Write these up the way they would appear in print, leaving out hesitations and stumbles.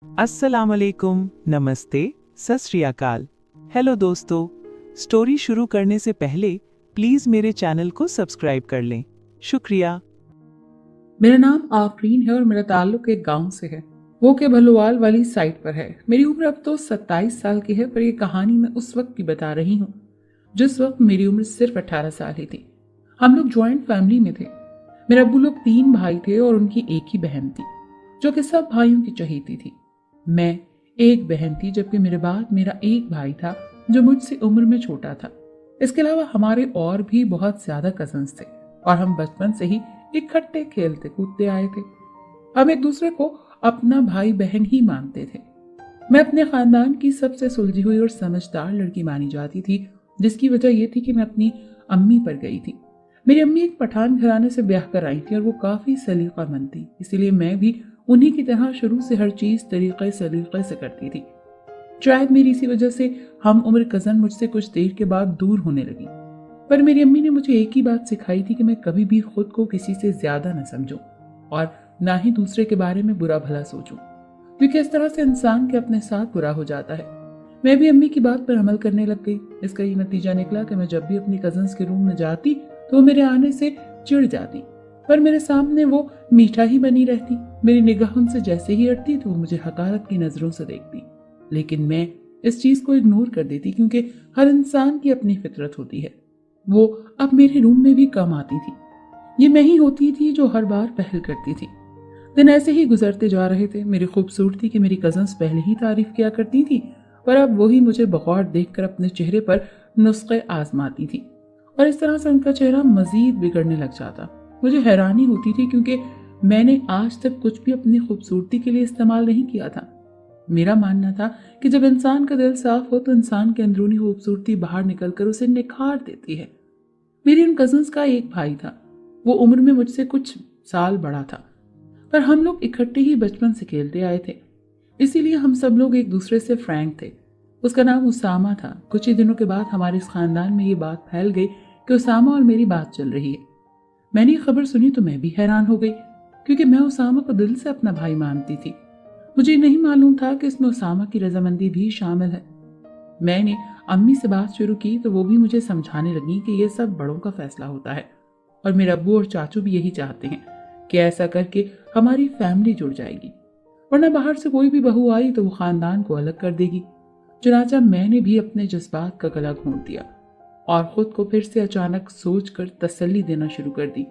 अस्सलाम वालेकुम, नमस्ते, सत श्री अकाल। हेलो दोस्तों, स्टोरी शुरू करने से पहले प्लीज मेरे चैनल को सब्सक्राइब कर लें। शुक्रिया। मेरा नाम आफरीन है और मेरा ताल्लुक एक गांव से है, वो के भलोवाल वाली साइड पर है। मेरी उम्र अब तो 27 साल की है, पर ये कहानी मैं उस वक्त की बता रही हूँ जिस वक्त मेरी उम्र सिर्फ 18 साल ही थी। हम लोग ज्वाइंट फैमिली में थे। मेरे अब्बू लोग 3 भाई थे और उनकी एक ही बहन थी जो कि सब भाइयों की चहेती थी। मैं एक बहन थी, जबकि मेरे बाद मेरा एक भाई था जो मुझसे उम्र में छोटा था। इसके अलावा हमारे और भी बहुत ज्यादा कजन्स थे और हम बचपन से ही इकट्ठे खेलते कूदते आए थे। हम एक दूसरे को अपना भाई बहन ही मानते थे। मैं अपने खानदान की सबसे सुलझी हुई और समझदार लड़की मानी जाती थी, जिसकी वजह यह थी कि मैं अपनी अम्मी पर गई थी। मेरी अम्मी एक पठान घराने से ब्याह कर आई थी और वो काफी सलीकामंद थी, इसीलिए मैं भी उन्हीं की तरह शुरू से हर चीज तरीके सलीके से करती थी। शायद मेरी इसी वजह से हम उम्र कजन मुझसे कुछ देर के बाद दूर होने लगी, पर मेरी अम्मी ने मुझे एक ही बात सिखाई थी कि मैं कभी भी खुद को किसी से ज्यादा न समझूं और ना ही दूसरे के बारे में बुरा भला सोचूं, क्योंकि इस तरह से इंसान के अपने साथ बुरा हो जाता है। मैं भी अम्मी की बात पर अमल करने लग गई। इसका ये नतीजा निकला कि मैं जब भी अपनी कजन्स के रूम में जाती तो वो मेरे आने से चिढ़ जाती, पर मेरे सामने वो मीठा ही बनी रहती। मेरी निगाह उनसे जैसे ही हटती तो वो मुझे हकारत की नजरों से देखती, लेकिन मैं इस चीज को इग्नोर कर देती, क्योंकि हर इंसान की अपनी फितरत होती है। वो अब मेरे रूम में भी कम आती थी। ये मैं ही होती थी जो हर बार पहल करती थी। दिन ऐसे ही गुजरते जा रहे थे। मेरी खूबसूरती की मेरी कजन्स पहले ही तारीफ किया करती थी, पर अब वही मुझे बगौर देखकर अपने चेहरे पर नुस्खे आजमाती थी और इस तरह से उनका चेहरा मजीद बिगड़ने लग जाता। मुझे हैरानी होती थी, क्योंकि मैंने आज तक कुछ भी अपनी खूबसूरती के लिए इस्तेमाल नहीं किया था। मेरा मानना था कि जब इंसान का दिल साफ हो तो इंसान की अंदरूनी खूबसूरती बाहर निकलकर उसे निखार देती है। मेरी उन कजन्स का एक भाई था। वो उम्र में मुझसे कुछ साल बड़ा था, पर हम लोग इकट्ठे ही बचपन से खेलते आए थे, इसीलिए हम सब लोग एक दूसरे से फ्रैंक थे। उसका नाम उसामा था। कुछ ही दिनों के बाद हमारे इस खानदान में ये बात फैल गई कि उसामा और मेरी बात चल रही है। मैंने ये खबर सुनी तो मैं भी हैरान हो गई, क्योंकि मैं उसामा को दिल से अपना भाई मानती थी। मुझे नहीं मालूम था कि इसमें उसामा की रजामंदी भी शामिल है। मैंने अम्मी से बात शुरू की तो वो भी मुझे समझाने लगी कि ये सब बड़ों का फैसला होता है और मेरे अब्बू और चाचू भी यही चाहते हैं कि ऐसा करके हमारी फैमिली जुड़ जाएगी, वरना बाहर से कोई भी बहू आई तो वो खानदान को अलग कर देगी। चुनाचा मैंने भी अपने जज्बात का गला घोंट दिया और खुद को फिर से अचानक सोचकर तसल्ली देना शुरू कर दी।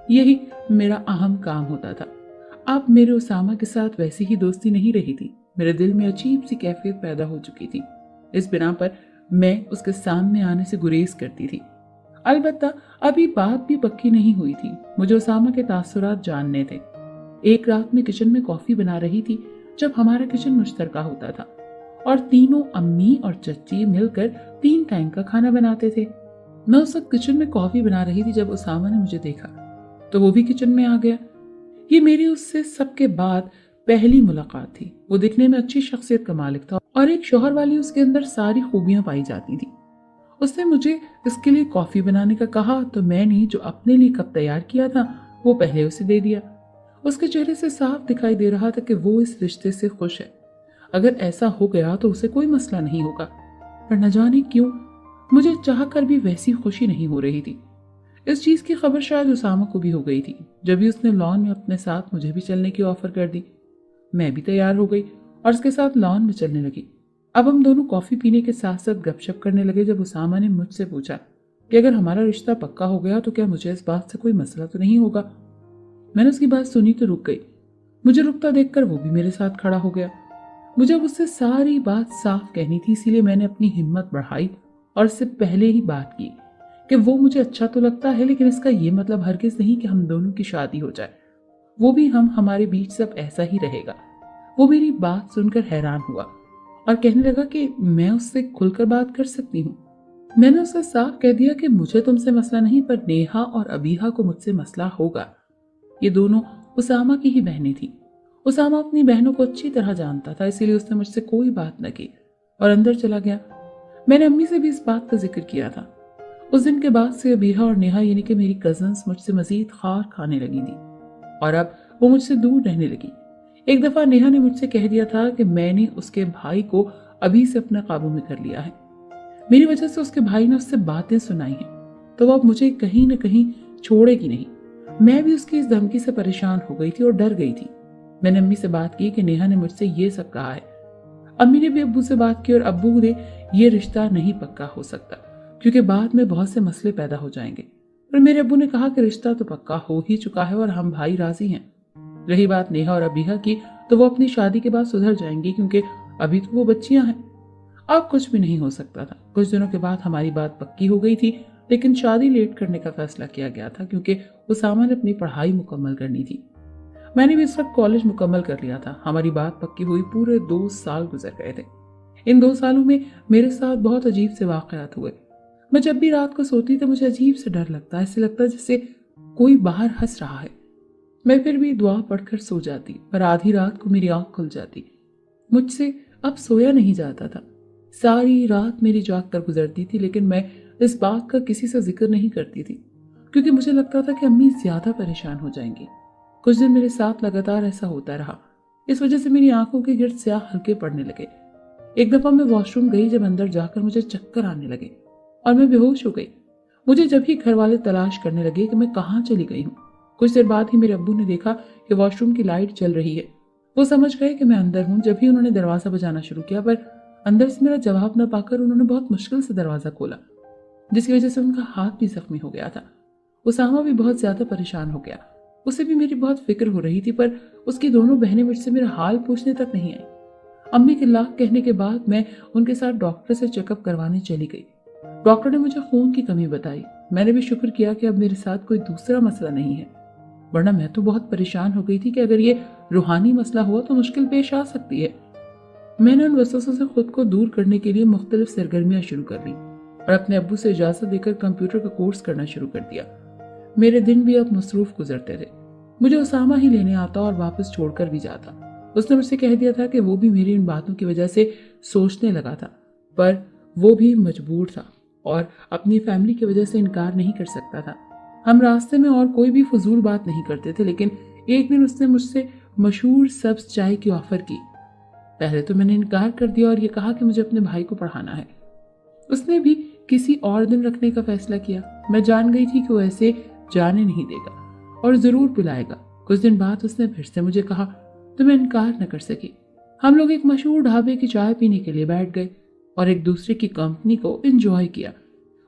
यही मेरा अहम काम होता था। अब मेरे उसामा के साथ वैसी ही दोस्ती नहीं रही थी। मेरे दिल में अजीब सी कैफियत पैदा हो चुकी थी। इस बिना पर मैं उसके सामने आने से गुरेज करती थी। अलबत्ता अभी बात भी पक्की नहीं हुई थी। मुझे उसामा के तासुरात जानने थे। एक रात में किचन में कॉफी बना रही थी जब हमारा किचन मुश्तरका होता था और तीनों अम्मी और चच्ची मिलकर 3 टाइम का खाना बनाते थे। मैं उस वक्त किचन में कॉफी बना रही थी जब उसामा ने मुझे देखा तो वो भी किचन में आ गया। ये मेरी उससे सबके बाद पहली मुलाकात थी। वो दिखने में अच्छी शख्सियत का मालिक था और एक शौहर वाली उसके अंदर सारी खूबियां पाई जाती थी। उसने मुझे इसके लिए कॉफी बनाने का कहा तो मैंने जो अपने लिए कप तैयार किया था वो पहले उसे दे दिया। उसके चेहरे से साफ दिखाई दे रहा था कि वो इस रिश्ते से खुश है। अगर ऐसा हो गया तो उसे कोई मसला नहीं होगा, पर न जाने क्यों मुझे चाहकर भी वैसी खुशी नहीं हो रही थी। इस चीज की खबर शायद उसामा को भी हो गई थी, जब भी उसने लॉन में अपने साथ मुझे भी चलने की ऑफर कर दी। मैं भी तैयार हो गई और उसके साथ लॉन में चलने लगी। अब हम दोनों कॉफी पीने के साथ साथ गपशप करने लगे जब उसामा ने मुझसे पूछा कि अगर हमारा रिश्ता पक्का हो गया तो क्या मुझे इस बात से कोई मसला तो नहीं होगा। मैंने उसकी बात सुनी तो रुक गई। मुझे रुकता देखकर वो भी मेरे साथ खड़ा हो गया। मुझे अब उससे सारी बात साफ कहनी थी, इसीलिए मैंने अपनी हिम्मत बढ़ाई और इससे पहले ही बात की कि वो मुझे अच्छा तो लगता है, लेकिन इसका ये मतलब हरगिज नहीं कि हम दोनों की शादी हो जाए। वो भी हमारे बीच सब ऐसा ही रहेगा। वो मेरी बात सुनकर हैरान हुआ और कहने लगा कि मैं उससे खुलकर बात कर सकती हूँ। मैंने उसे साफ कह दिया कि मुझे तुमसे मसला नहीं, पर नेहा और अबीहा को मुझसे मसला होगा। ये दोनों उसामा की ही बहनें थी। उसामा अपनी बहनों को अच्छी तरह जानता था, इसीलिए उसने मुझसे कोई बात न की और अंदर चला गया। मैंने अम्मी से भी इस बात का जिक्र किया था। उस दिन के बाद से अबीहा और नेहा यानी कि मेरी कजन्स मुझसे मजीद खार खाने लगी थी और अब वो मुझसे दूर रहने लगी। ایک دفعہ نیہا نے مجھ سے کہہ دیا تھا کہ میں نے اس کے بھائی کو ابھی سے اپنے قابو میں کر لیا ہے، میری وجہ سے اس کے بھائی نے اس سے باتیں سنائی ہیں، تو وہ اب مجھے کہیں نہ کہیں چھوڑے گی نہیں۔ میں بھی اس کی اس دھمکی سے پریشان ہو گئی تھی اور ڈر گئی تھی۔ میں نے امی سے بات کی کہ نیہا نے مجھ سے یہ سب کہا ہے۔ امی نے بھی ابو سے بات کی اور ابو نے یہ رشتہ نہیں پکا ہو سکتا کیونکہ بعد میں بہت سے مسئلے پیدا ہو جائیں گے، اور میرے ابو نے کہا کہ رشتہ تو پکا ہو ہی چکا ہے اور ہم بھائی راضی ہیں۔ رہی بات نیہا اور ابیہا کی، تو وہ اپنی شادی کے بعد سدھر جائیں گی کیونکہ ابھی تو وہ بچیاں ہیں۔ اب کچھ بھی نہیں ہو سکتا تھا۔ کچھ دنوں کے بعد ہماری بات پکی ہو گئی تھی، لیکن شادی لیٹ کرنے کا فیصلہ کیا گیا تھا کیونکہ اسامہ نے اپنی پڑھائی مکمل کرنی تھی۔ میں نے بھی اس وقت کالج مکمل کر لیا تھا۔ ہماری بات پکی ہوئی پورے 2 سال گزر گئے تھے۔ ان 2 سالوں میں میرے ساتھ بہت عجیب سے واقعات ہوئے۔ میں جب بھی رات کو سوتی تو مجھے عجیب سے ڈر لگتا، ایسے لگتا جیسے کوئی باہر ہنس رہا ہے۔ میں پھر بھی دعا پڑھ کر سو جاتی، پر آدھی رات کو میری آنکھ کھل جاتی۔ مجھ سے اب سویا نہیں جاتا تھا۔ ساری رات میری جاگ کر گزرتی تھی، لیکن میں اس بات کا کسی سے ذکر نہیں کرتی تھی کیونکہ مجھے لگتا تھا کہ امی زیادہ پریشان ہو جائیں گی۔ کچھ دن میرے ساتھ لگاتار ایسا ہوتا رہا۔ اس وجہ سے میری آنکھوں کے گرد سیاہ ہلکے پڑنے لگے۔ ایک دفعہ میں واش روم گئی، جب اندر جا کر مجھے چکر آنے لگے اور میں بے ہوش ہو گئی۔ مجھے جب ہی گھر والے تلاش کرنے لگے کہ میں کہاں چلی گئی ہوں۔ کچھ دیر بعد ہی میرے ابو نے دیکھا کہ واش روم کی لائٹ جل رہی ہے۔ وہ سمجھ گئے کہ میں اندر ہوں۔ جب ہی انہوں نے دروازہ بجانا شروع کیا، پر اندر سے میرا جواب نہ پا کر انہوں نے بہت مشکل سے دروازہ کھولا، جس کی وجہ سے ان کا ہاتھ بھی زخمی ہو گیا تھا۔ اسامہ بھی بہت زیادہ پریشان ہو گیا۔ اسے بھی میری بہت فکر ہو رہی تھی، پر اس کی دونوں بہنیں مجھ سے میرا حال پوچھنے تک نہیں آئی۔ امی کے لاکھ کہنے کے بعد میں ان کے ساتھ ڈاکٹر سے چیک اپ کروانے چلی گئی۔ ڈاکٹر نے مجھے خون کی کمی بتائی۔ میں نے بھی شکر کیا کہ اب میرے ساتھ کوئی دوسرا مسئلہ نہیں ہے، ورنہ میں تو بہت پریشان ہو گئی تھی کہ اگر یہ روحانی مسئلہ ہوا تو مشکل پیش آ سکتی ہے۔ میں نے ان وسوسوں سے خود کو دور کرنے کے لیے مختلف سرگرمیاں شروع کر لی اور اپنے ابو سے اجازت دے کر کمپیوٹر کا کورس کرنا شروع کر دیا۔ میرے دن بھی اب مصروف گزرتے تھے۔ مجھے اسامہ ہی لینے آتا اور واپس چھوڑ کر بھی جاتا۔ اس نے مجھ سے کہہ دیا تھا کہ وہ بھی میری ان باتوں کی وجہ سے سوچنے لگا تھا، پر وہ بھی مجبور تھا اور اپنی فیملی کی وجہ سے انکار نہیں کر سکتا تھا۔ ہم راستے میں اور کوئی بھی فضول بات نہیں کرتے تھے، لیکن ایک دن اس نے مجھ سے مشہور سبز چائے کی آفر کی۔ پہلے تو میں نے انکار کر دیا اور یہ کہا کہ مجھے اپنے بھائی کو پڑھانا ہے۔ اس نے بھی کسی اور دن رکھنے کا فیصلہ کیا۔ میں جان گئی تھی کہ وہ ایسے جانے نہیں دے گا اور ضرور پلائے گا۔ کچھ دن بعد اس نے پھر سے مجھے کہا تو میں انکار نہ کر سکی۔ ہم لوگ ایک مشہور ڈھابے کی چائے پینے کے لیے بیٹھ گئے اور ایک دوسرے کی کمپنی کو انجوائے کیا۔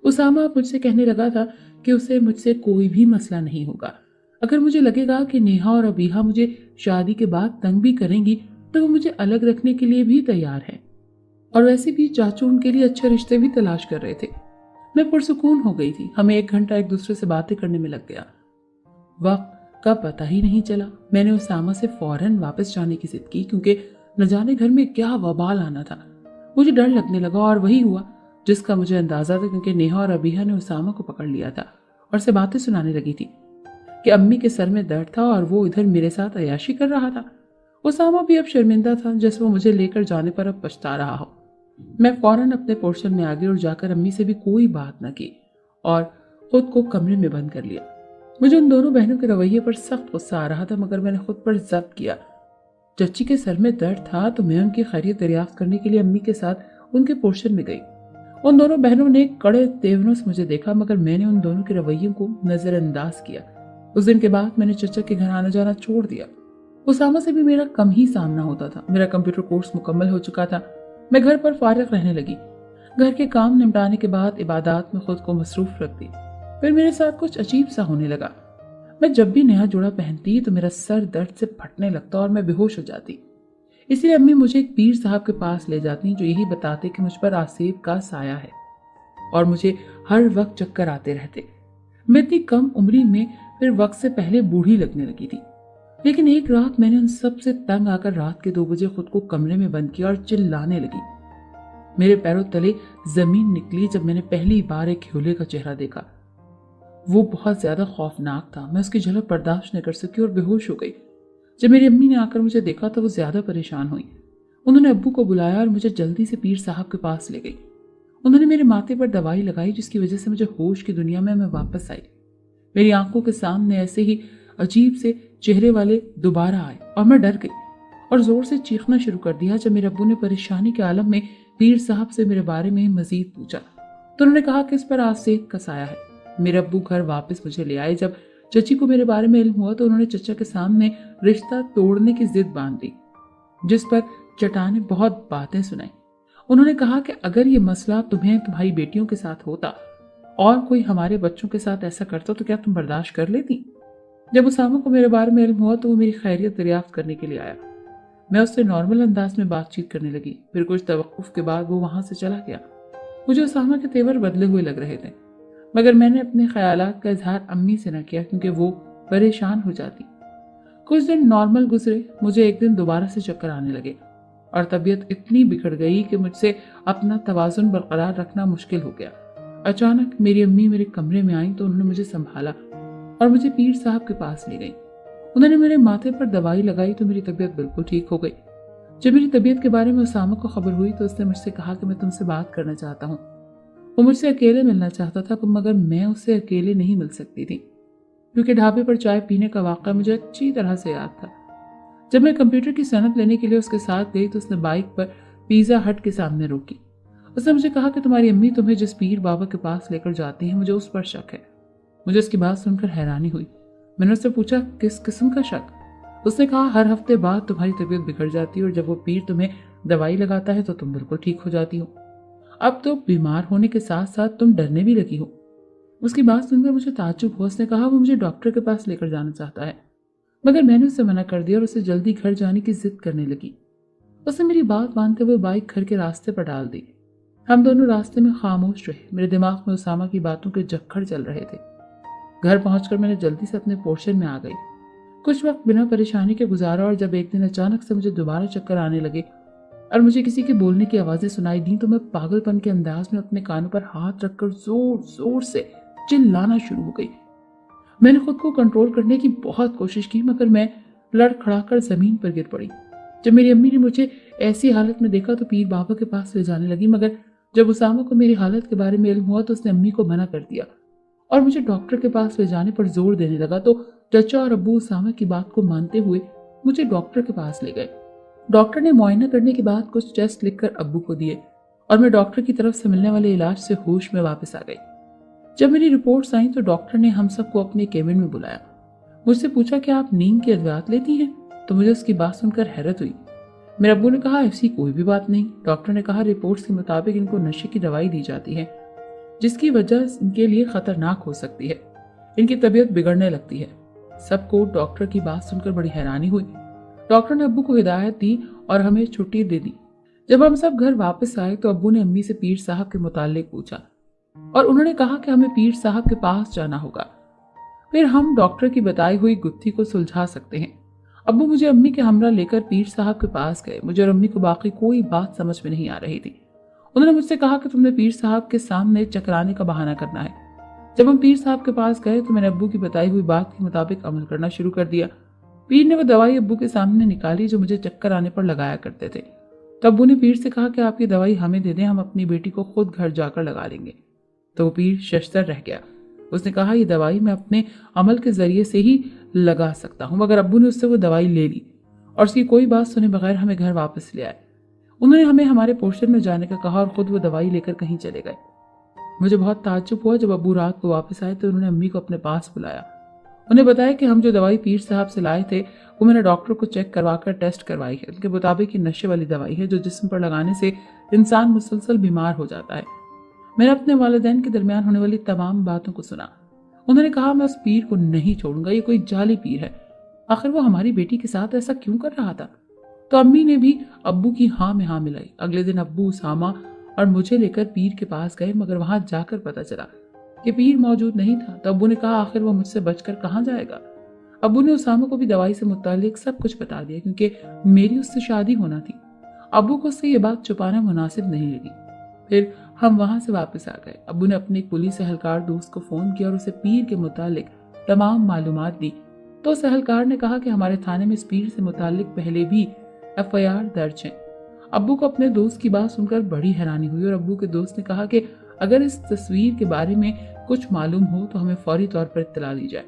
اسامہ مجھ سے کہنے لگا تھا کہ اسے مجھ سے کوئی بھی مسئلہ نہیں ہوگا۔ اگر مجھے لگے گا کہ نیہا اور ابیہا مجھے شادی کے بعد تنگ بھی کریں گی تو وہ مجھے الگ رکھنے کے لیے بھی تیار ہیں، اور ویسے بھی چاچو ان کے لیے اچھے رشتے بھی تلاش کر رہے تھے۔ میں پرسکون ہو گئی تھی۔ ہمیں 1 گھنٹہ ایک دوسرے سے باتیں کرنے میں لگ گیا۔ وقت کا پتہ ہی نہیں چلا۔ میں نے اسامہ سے فوراً واپس جانے کی ضد کی کیونکہ نہ جانے گھر میں کیا وبال آنا تھا۔ مجھے ڈر لگنے لگا اور وہی ہوا جس کا مجھے اندازہ تھا، کیونکہ نیہا اور ابیہا نے اسامہ کو پکڑ لیا تھا اور سے باتیں سنانے لگی تھی کہ امی کے سر میں درد تھا اور وہ ادھر میرے ساتھ عیاشی کر رہا تھا۔ اسامہ بھی اب شرمندہ تھا، جیسے وہ مجھے لے کر جانے پر اب پچھتا رہا ہو۔ میں فوراً اپنے پورشن میں آ گئی اور جا کر امی سے بھی کوئی بات نہ کی اور خود کو کمرے میں بند کر لیا۔ مجھے ان دونوں بہنوں کے رویے پر سخت غصہ آ رہا تھا، مگر میں نے خود پر ضبط کیا۔ چچی کے سر میں درد تھا تو میں ان کی خیریت دریافت کرنے کے لیے امی کے ساتھ ان کے پورشن میں گئی۔ ان دونوں بہنوں نے کڑے تیوروں سے مجھے دیکھا، مگر میں نے ان دونوں کے رویوں کو نظر انداز کیا۔ اس دن کے بعد میں نے چچا کے گھر آنا جانا چھوڑ دیا۔ اسامہ سے بھی میرا کم ہی سامنا ہوتا تھا۔ میرا کمپیوٹر کورس مکمل ہو چکا تھا۔ میں گھر پر فارغ رہنے لگی۔ گھر کے کام نمٹانے کے بعد عبادات میں خود کو مصروف رکھ دی۔ پھر میرے ساتھ کچھ عجیب سا ہونے لگا۔ میں جب بھی نیا جوڑا پہنتی تو میرا سر درد سے پھٹنے لگتا اور میں بے ہوش ہو جاتی۔ اس لیے امی مجھے ایک پیر صاحب کے پاس لے جاتی جو یہی بتاتے کہ مجھ پر آسیب کا سایہ ہے اور مجھے ہر وقت چکر آتے رہتے۔ میں اتنی کم عمری میں پھر وقت سے پہلے بوڑھی لگنے لگی تھی۔ لیکن ایک رات میں نے ان سب سے تنگ آ کر رات کے 2 بجے خود کو کمرے میں بند کیا اور چلانے لگی۔ میرے پیروں تلے زمین نکلی جب میں نے پہلی بار ایک کھیولے کا چہرہ دیکھا۔ وہ بہت زیادہ خوفناک تھا۔ میں اس کی جھلک برداشت نہ کر سکی اور بے ہوش ہو گئی۔ جب میری امی نے آ کر مجھے دیکھا تو وہ زیادہ پریشان ہوئی۔ انہوں نے ابو کو بلایا اور مجھے جلدی سے پیر صاحب کے پاس لے گئی۔ انہوں نے میرے ماتھے پر دوائی لگائی جس کی وجہ سے مجھے ہوش کی دنیا میں واپس آئی۔ میری آنکھوں کے سامنے ایسے ہی عجیب سے چہرے والے دوبارہ آئے اور میں ڈر گئی۔ और जोर से चीखना शुरू कर दिया। जब मेरे अब्बू ने परेशानी के आलम में पीर साहब से मेरे बारे में मजीद पूछा तो उन्होंने कहा कि इस पर आज से एक कसाया है। मेरे अब्बू घर वापस मुझे ले आए। जब चची को मेरे बारे में इल्म हुआ तो उन्होंने चचा के सामने रिश्ता तोड़ने की जिद बांध दी, जिस पर चटा ने बहुत बातें सुनाई। उन्होंने कहा कि अगर ये मसला तुम्हें तुम्हारी बेटियों के साथ होता और कोई हमारे बच्चों के साथ ऐसा करता तो क्या तुम बर्दाश्त कर लेती। जब उसामा को मेरे बारे में इल्म हुआ तो वो मेरी खैरियत दरियाफ्त करने के लिए आया। मैं उससे नॉर्मल अंदाज में बातचीत करने लगी। फिर कुछ तवक्कुफ के बाद वो वहां से चला गया। मुझे उसामा के तेवर बदले हुए लग रहे थे, मगर मैंने अपने ख्यालात का इजहार अम्मी से न किया क्योंकि वो परेशान हो जाती। कुछ दिन नॉर्मल गुजरे। मुझे एक दिन दोबारा से चक्कर आने लगे और तबीयत इतनी बिगड़ गई कि मुझसे अपना तवाजुन बरकरार रखना मुश्किल हो गया। अचानक मेरी अम्मी मेरे कमरे में आई तो उन्होंने मुझे संभाला और मुझे पीर साहब के पास ले गई। उन्होंने मेरे माथे पर दवाई लगाई तो मेरी तबीयत बिल्कुल ठीक हो गई। जब मेरी तबीयत के बारे में उसामा को खबर हुई तो उसने मुझसे कहा कि मैं तुमसे बात करना चाहता हूँ। वो मुझसे अकेले मिलना चाहता था, मगर मैं उससे अकेले नहीं मिल सकती थी क्योंकि ढाबे पर चाय पीने का वाक़या मुझे अच्छी तरह से याद था। जब मैं कंप्यूटर की सनद लेने के लिए उसके साथ गई तो उसने बाइक पर पिज़्ज़ा हट के सामने रोकी। उसने मुझे कहा कि तुम्हारी अम्मी तुम्हें जिस पीर बाबा के पास लेकर जाती हैं, मुझे उस पर शक है। मुझे उसकी बात सुनकर हैरानी हुई। मैंने उससे पूछा, किस किस्म का शक? उसने कहा, हर हफ्ते बाद तुम्हारी तबीयत बिगड़ जाती है और जब वो पीर तुम्हें दवाई लगाता है तो तुम बिल्कुल ठीक हो जाती हो। अब तो बीमार होने के साथ साथ तुम डरने भी लगी हो। उसकी बात सुनकर मुझे ताज्जुब हुआ। उसने कहा वो मुझे डॉक्टर के पास लेकर जाना चाहता है, मगर मैंने उसे मना कर दिया और उसे जल्दी घर जाने की जिद करने लगी। उसने मेरी बात मानते हुए बाइक घर के रास्ते पर डाल दी। हम दोनों रास्ते में खामोश रहे। मेरे दिमाग में उसामा की बातों के झक्खड़ चल रहे थे। घर पहुंचकर मैंने जल्दी से अपने पोर्शन में आ गई। कुछ वक्त बिना परेशानी के गुजारा और जब एक दिन अचानक से मुझे दोबारा चक्कर आने लगे और मुझे किसी के बोलने की आवाजें सुनाई दी तो मैं पागलपन के अंदाज में अपने कानों पर हाथ रखकर जोर जोर से चिल्लाना शुरू हो गई। मैंने खुद को कंट्रोल करने की बहुत कोशिश की, मगर मैं लड़खड़ाकर जमीन पर गिर पड़ी। जब मेरी अम्मी ने मुझे ऐसी हालत में देखा तो पीर बाबा के पास ले जाने लगी, मगर जब उसामा को मेरी हालत के बारे में इल्म हुआ तो उसने अम्मी को मना कर दिया और मुझे डॉक्टर के पास ले जाने पर जोर देने लगा। तो चचा और अब्बू उसामा की बात को मानते हुए मुझे डॉक्टर के पास ले गए। डॉक्टर ने मुआयना करने के बाद कुछ टेस्ट लिखकर अब्बू को दिए और मैं डॉक्टर की तरफ से मिलने वाले इलाज से होश में वापस आ गई। जब मेरी रिपोर्ट्स आई तो डॉक्टर ने हम सबको अपने केबिन में बुलाया। मुझसे पूछा कि आप नींद की अद्वियात लेती हैं? तो मुझे उसकी बात सुनकर हैरत हुई। मेरे अब्बू ने कहा, ऐसी कोई भी बात नहीं। डॉक्टर ने कहा, रिपोर्ट्स के मुताबिक इनको नशे की दवाई दी जाती है जिसकी वजह इनके लिए खतरनाक हो सकती है। इनकी तबीयत बिगड़ने लगती है। सबको डॉक्टर की बात सुनकर बड़ी हैरानी हुई। डॉक्टर ने अब्बू को हिदायत दी और हमें छुट्टी दे दी। जब हम सब घर वापस आए तो अब्बू ने अम्मी से पीर साहब के मुताल्लिक पूछा और उन्होंने कहा कि हमें पीर साहब के पास जाना होगा, फिर हम डॉक्टर की बताई हुई गुत्थी को सुलझा सकते हैं। अब्बू मुझे अम्मी के हमरा लेकर पीर साहब के पास गए। मुझे और अम्मी को बाकी कोई बात समझ में नहीं आ रही थी। उन्होंने मुझसे कहा कि तुमने पीर साहब के सामने चकराने का बहाना करना है। जब हम पीर साहब के पास गए तो मैंने अब्बू की बताई हुई बात के मुताबिक अमल करना शुरू कर दिया। पीर ने वो दवाई अब्बू के सामने निकाली जो मुझे चक्कर आने पर लगाया करते थे। तो अब्बू ने पीर से कहा कि आपकी दवाई हमें दे दें, हम अपनी बेटी को खुद घर जाकर लगा लेंगे। तो वो पीर शशतर रह गया। उसने कहा, ये दवाई मैं अपने अमल के जरिए से ही लगा सकता हूँ। मगर अब्बू ने उससे वो दवाई ले ली और उसकी कोई बात सुने बगैर हमें घर वापस ले आए। उन्होंने हमें हमारे पोर्शन में जाने का कहा और खुद वो दवाई लेकर कहीं चले गए। मुझे बहुत ताज्जुब हुआ। जब अब्बू रात को वापस आए तो उन्होंने अम्मी को अपने पास बुलाया। उन्हें बताया कि हम जो दवाई पीर साहब से लाए थे वो मैंने डॉक्टर को चेक करवाकर टेस्ट करवाई है। उनके मुताबिक ये नशे वाली दवाई है जो जिस्म पर लगाने से इंसान मुसलसल बीमार हो जाता है। मैंने अपने वालिदैन के दरमियान होने वाली तमाम बातों को सुना। उन्होंने कहा, मैं उस पीर को नहीं छोड़ूंगा, ये कोई जाली पीर है। आखिर वो हमारी बेटी के साथ ऐसा क्यों कर रहा था? तो अम्मी ने भी अब्बू की हाँ में हाँ मिलाई। अगले दिन अब्बू उसामा और मुझे लेकर पीर के पास गए, मगर वहां जाकर पता चला कि पीर मौजूद नहीं था। तो अब्बू ने कहा, आखिर वो मुझसे बचकर कहाँ जाएगा? अब्बू ने उसामा को भी दवाई से मुतालिक सब कुछ बता दिया क्योंकि मेरी उससे शादी होना थी। अब्बू को उससे ये बात छुपाना मुनासिब नहीं लगी। फिर हम वहां से वापस आ गए। अब्बू ने अपने एक पुलिस एहलकार दोस्त को फोन किया और उसे पीर के मुतालिक तमाम मालूमात दी। तो उस एहलकार ने कहा कि हमारे थाने में इस पीर से मुतालिक पहले भी FIR दर्ज है। अब्बू को अपने दोस्त की बात सुनकर बड़ी हैरानी हुई और अब्बू के दोस्त ने कहा कि अगर इस तस्वीर के बारे में कुछ मालूम हो तो हमें फौरी तौर पर इत्तला दी जाए।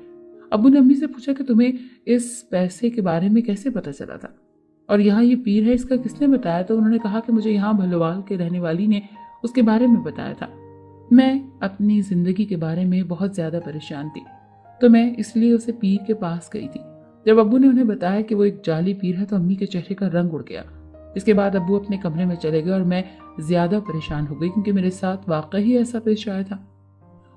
अब्बू ने अम्मी से पूछा कि तुम्हें इस पैसे के बारे में कैसे पता चला था? और यहाँ ये पीर है, इसका किसने बताया? तो उन्होंने कहा कि मुझे यहाँ भलोवाल के रहने वाली ने उसके बारे में बताया था। मैं अपनी जिंदगी के बारे में बहुत ज्यादा परेशान थी, तो मैं इसलिए उसे पीर के पास गई थी। जब अब्बू ने उन्हें बताया कि वो एक जाली पीर है तो अम्मी के चेहरे का रंग उड़ गया। इसके बाद अब्बू अपने कमरे में चले गए और मैं ज्यादा परेशान हो गई, क्योंकि मेरे साथ वाकई ऐसा पेश आया था।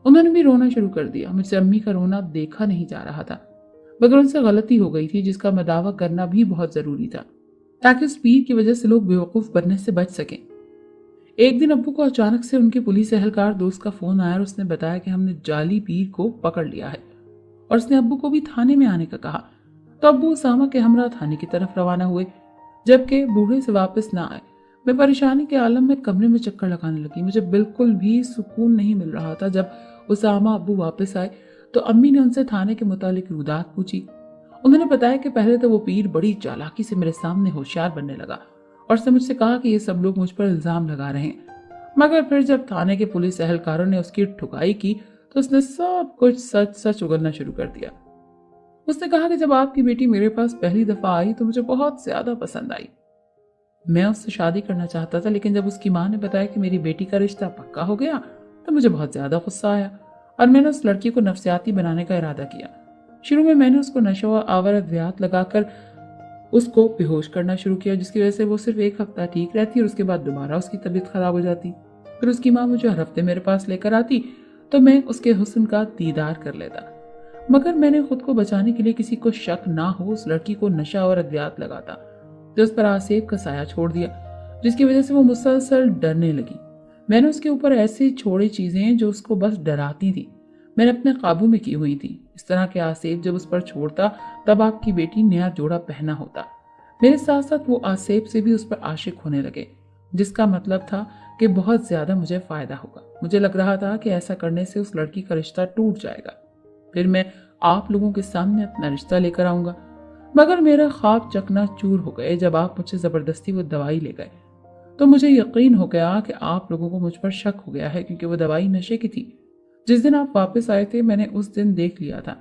उन्होंने भी रोना शुरू कर दिया। मुझसे अम्मी का रोना देखा नहीं जा रहा था, मगर उनसे गलती हो गई थी जिसका मदावा करना भी बहुत जरूरी था, ताकि उस पीर की वजह से लोग बेवकूफ बनने से बच सकें। एक दिन अब्बू को अचानक से उनके पुलिस एहलकार दोस्त का फोन आया और उसने बताया कि हमने जाली पीर को पकड़ लिया है, और उसने अब्बू को भी थाने में आने का कहा। तो अब्बू उसामा के हमरा थाने की तरफ रवाना हुए, जबकि बूढ़े से वापस ना आए। मैं परेशानी के आलम में कमरे में चक्कर लगाने लगी। मुझे बिल्कुल भी सुकून नहीं मिल रहा था। जब उसामा अब्बू वापस आए तो अम्मी ने उनसे थाने के मुतालिक रुदात पूछी। उन्होंने बताया कि पहले तो वो पीर बड़ी चालाकी से मेरे सामने होशियार बनने लगा और उसने मुझसे कहा कि ये सब लोग मुझ पर इल्जाम लगा रहे हैं, मगर फिर जब थाने के पुलिस एहलकारों ने उसकी ठुकाई की तो उसने सब कुछ सच सच उगलना शुरू कर दिया। उसने कहा कि जब आपकी बेटी मेरे पास पहली दफा आई तो मुझे बहुत ज्यादा पसंद आई। मैं उससे शादी करना चाहता था, लेकिन जब उसकी माँ ने बताया कि मेरी बेटी का रिश्ता पक्का हो गया तो मुझे बहुत ज्यादा गुस्सा आया और मैंने उस लड़की को नफसियाती बनाने का इरादा किया। शुरू में मैंने उसको नशा व आवर अद्वियात लगाकर उसको बेहोश करना शुरू किया, जिसकी वजह से वो सिर्फ एक हफ्ता ठीक रहती और उसके बाद दोबारा उसकी तबीयत खराब हो जाती। फिर उसकी माँ मुझे हर हफ्ते मेरे पास लेकर आती तो मैं उसके हुस्न का दीदार कर लेता, मगर मैंने खुद को बचाने के लिए किसी को शक ना हो उस लड़की को नशा और अद्वियात लगाता, तो उस पर आसेब का साया छोड़ दिया, जिसकी वजह से वो मुसलसल डरने लगी। मैंने उसके ऊपर ऐसी छोड़ी चीजें जो उसको बस डराती थी, मैंने अपने काबू में की हुई थी। इस तरह के आसेब जब उस पर छोड़ता तब आपकी बेटी नया जोड़ा पहना होता। मेरे साथ साथ वो आसेब से भी उस पर आशिक होने लगे, जिसका मतलब था कि बहुत ज्यादा मुझे फायदा होगा। मुझे लग रहा था कि ऐसा करने से उस लड़की का रिश्ता टूट जाएगा, फिर मैं आप लोगों के सामने अपना रिश्ता लेकर आऊंगा। मगर मेरा ख्वाब चकनाचूर हो गए जब आप मुझसे जबरदस्ती वो दवाई ले गए। तो मुझे यकीन हो गया कि आप लोगों को मुझ पर शक हो गया है, क्योंकि वो दवाई नशे की थी। जिस दिन आप वापस आए थे मैंने उस दिन देख लिया था,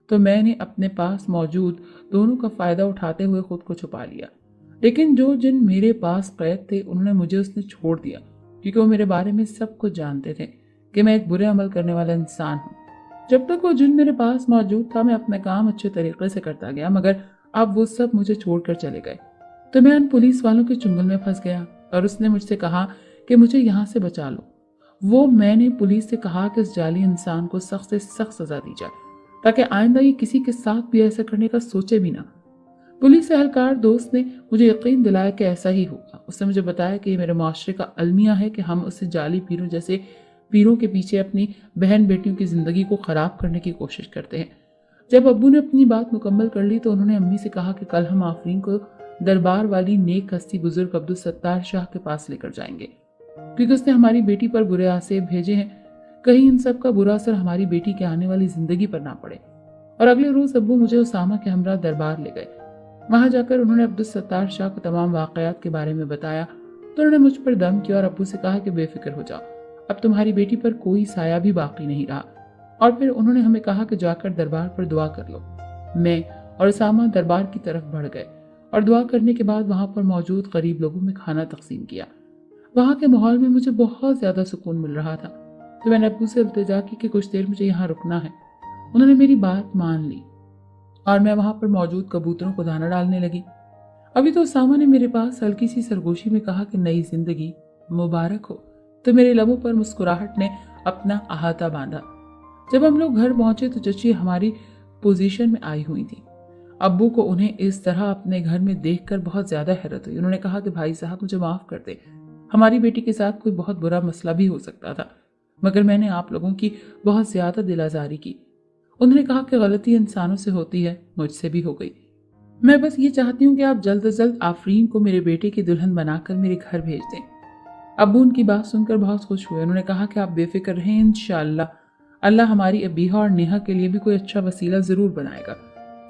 तो मैंने अपने पास मौजूद दोनों का फायदा उठाते हुए खुद को छुपा लिया। लेकिन जो जिन मेरे पास कैद थे उन्होंने मुझे उसने छोड़ दिया, क्योंकि वो मेरे बारे में सब कुछ जानते थे कि मैं एक बुरे अमल करने वाला इंसान हूँ। जब तक वो जिन मेरे पास मौजूद था मैं अपना काम अच्छे तरीके से करता गया, मगर अब वो सब मुझे छोड़कर चले गए। तो मैं उन पुलिस वालों के चुंगल में फंस गया और उसने मुझसे कहा कि मुझे यहाँ से बचा लो। मैंने पुलिस से कहा कि उस जाली इंसान को सख्त से सख्त सजा दी जाए, ताकि आइंदा ये किसी के साथ भी ऐसा करने का सोचे भी ना। पुलिस एहलकार दोस्त ने मुझे यकीन दिलाया कि ऐसा ही होगा। उसने मुझे बताया कि ये मेरे माशरे का अलमिया है कि हम उसे जाली पीरों जैसे पीरों के पीछे अपनी बहन बेटियों की जिंदगी को खराब करने की कोशिश करते हैं। जब अब्बू ने अपनी बात मुकम्मल कर ली तो उन्होंने अम्मी से कहा कि कल हम आफरीन को दरबार वाली नेक हस्ती बुजुर्ग अब्दुल सत्तार शाह के पास लेकर जाएंगे, क्योंकि उसने हमारी बेटी पर बुरे आसेब भेजे हैं। कहीं इन सब का बुरा असर हमारी बेटी के आने वाली जिंदगी पर ना पड़े। और अगले रोज अब्बू मुझे उसामा के हमरा दरबार ले गए। वहां जाकर उन्होंने अब्दुल सत्तार शाह को तमाम वाकयात के बारे में बताया तो उन्होंने मुझ पर दम किया और अब्बू से कहा कि बेफिक्र हो जाओ, अब तुम्हारी बेटी पर कोई साया भी बाकी नहीं रहा। और फिर उन्होंने हमें कहा कि जाकर दरबार पर दुआ कर लो। मैं और उसामा दरबार की तरफ बढ़ गए और दुआ करने के बाद वहां पर मौजूद गरीब लोगों में खाना तकसीम किया। वहां के माहौल में मुझे बहुत ज्यादा सुकून मिल रहा था, तो मैंने अब्बू से इल्तिजा की कि कुछ देर मुझे यहाँ रुकना है। उन्होंने मेरी बात मान ली और मैं वहां पर मौजूद कबूतरों को दाना डालने लगी। अभी तो उसामा ने मेरे पास हल्की सी सरगोशी में कहा कि नई जिंदगी मुबारक हो, तो मेरे लबों पर मुस्कुराहट ने अपना अहाता बांधा। जब हम लोग घर पहुंचे तो चची हमारी पोजीशन में आई हुई थी। अब्बू को उन्हें इस तरह अपने घर में देखकर बहुत ज्यादा हैरत हुई। उन्होंने कहा कि भाई साहब मुझे माफ कर दे, हमारी बेटी के साथ कोई बहुत बुरा मसला भी हो सकता था, मगर मैंने आप लोगों की बहुत ज्यादा दिलाजारी की। उन्होंने कहा कि गलती इंसानों से होती है, मुझसे भी हो गई। मैं बस ये चाहती हूँ कि आप जल्द से जल्द आफरीन को मेरे बेटे की दुल्हन बनाकर मेरे घर भेज दें। अब्बू उनकी बात सुनकर बहुत खुश हुए। उन्होंने कहा कि आप बेफिक्र रहें, इंशाअल्लाह अल्लाह हमारी अबीहा और नेहा के लिए भी कोई अच्छा वसीला जरूर बनाएगा।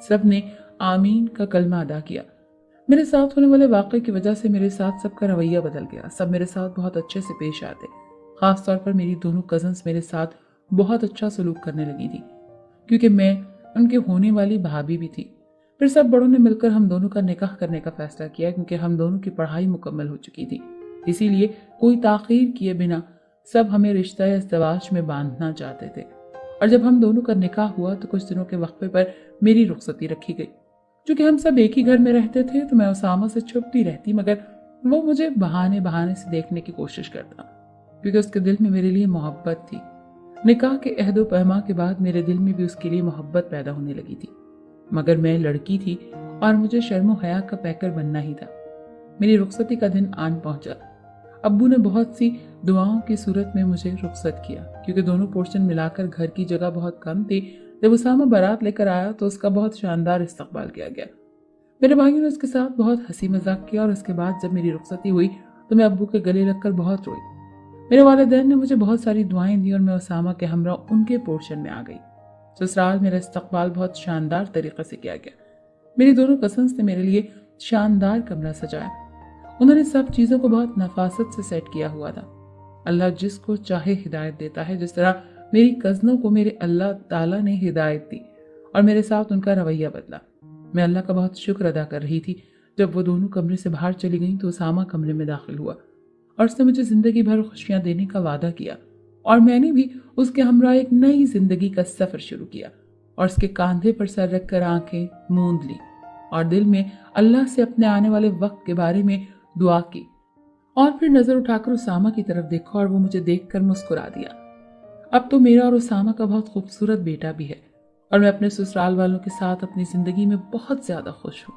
सब ने आमीन का कलमा अदा किया। मेरे साथ होने वाले वाक़े की वजह से मेरे साथ सबका रवैया बदल गया। सब मेरे साथ बहुत अच्छे से पेश आते। खास तौर पर मेरी दोनों कजन्स मेरे साथ बहुत अच्छा सलूक करने लगी थी, क्योंकि मैं उनके होने वाली भाभी भी थी। फिर सब बड़ों ने मिलकर हम दोनों का निकाह करने का फैसला किया, क्योंकि हम दोनों की पढ़ाई मुकम्मल हो चुकी थी। इसीलिए कोई ताखीर किए बिना सब हमें रिश्ता या इज़्दिवाज में बांधना चाहते थे। और जब हम दोनों का निकाह हुआ तो कुछ दिनों के वक्फे पर मेरी रुखसती रखी गई। चूंकि हम सब एक ही घर में रहते थे तो मैं उसामा से छुपती रहती, मगर वो मुझे बहाने बहाने से देखने की कोशिश करता, क्योंकि उसके दिल में मेरे लिए मोहब्बत थी। निकाह के अहदो पैमा के बाद मेरे दिल में भी उसके लिए मोहब्बत पैदा होने लगी थी, मगर मैं लड़की थी और मुझे शर्मो हया का पैकर बनना ही था। मेरी रुखसती का दिन आन पहुंचा। अब्बू ने बहुत सी दुआओं की सूरत में मुझे रुखसत किया, क्योंकि दोनों पोर्शन मिलाकर घर की जगह बहुत कम थी। जब उसामा बारात लेकर आया तो उसका बहुत शानदार इस्तकबाल किया गया। मेरे भाइयों ने उसके साथ बहुत हंसी मजाक किया और उसके बाद जब मेरी रुखसती हुई तो मैं अब्बू के गले लगकर बहुत रोई। मेरे वालिदैन ने मुझे बहुत सारी दुआएं दी और मैं उसामा के हमरा उनके पोर्शन में आ गई। ससुराल मेरा इस्तकबाल बहुत शानदार तरीके से किया गया। मेरी दोनों कज़न्स ने मेरे लिए शानदार कमरा सजाया। उन्होंने सब चीज़ों को बहुत नफासत से सेट किया हुआ था। अल्लाह जिसको चाहे हिदायत देता है। जिस तरह मेरी कज़नों को मेरे अल्लाह ताला ने हिदायत दी और मेरे साथ उनका रवैया बदला। मैं अल्लाह का बहुत शुक्र अदा कर रही थी। जब वो दोनों कमरे से बाहर चली गईं तो उसामा कमरे में दाखिल हुआ और उसने मुझे जिंदगी भर खुशियां देने का वादा किया, और मैंने भी उसके हमरा एक नई जिंदगी का सफर शुरू किया और उसके कांधे पर सर रखकर आंखें मूंद ली और दिल में अल्लाह से अपने आने वाले वक्त के बारे में दुआ की, और फिर नजर उठाकर उसामा की तरफ देखा और वो मुझे देखकर मुस्कुरा दिया। अब तो मेरा और उसामा का बहुत खूबसूरत बेटा भी है और मैं अपने ससुराल वालों के साथ अपनी जिंदगी में बहुत ज्यादा खुश हूँ।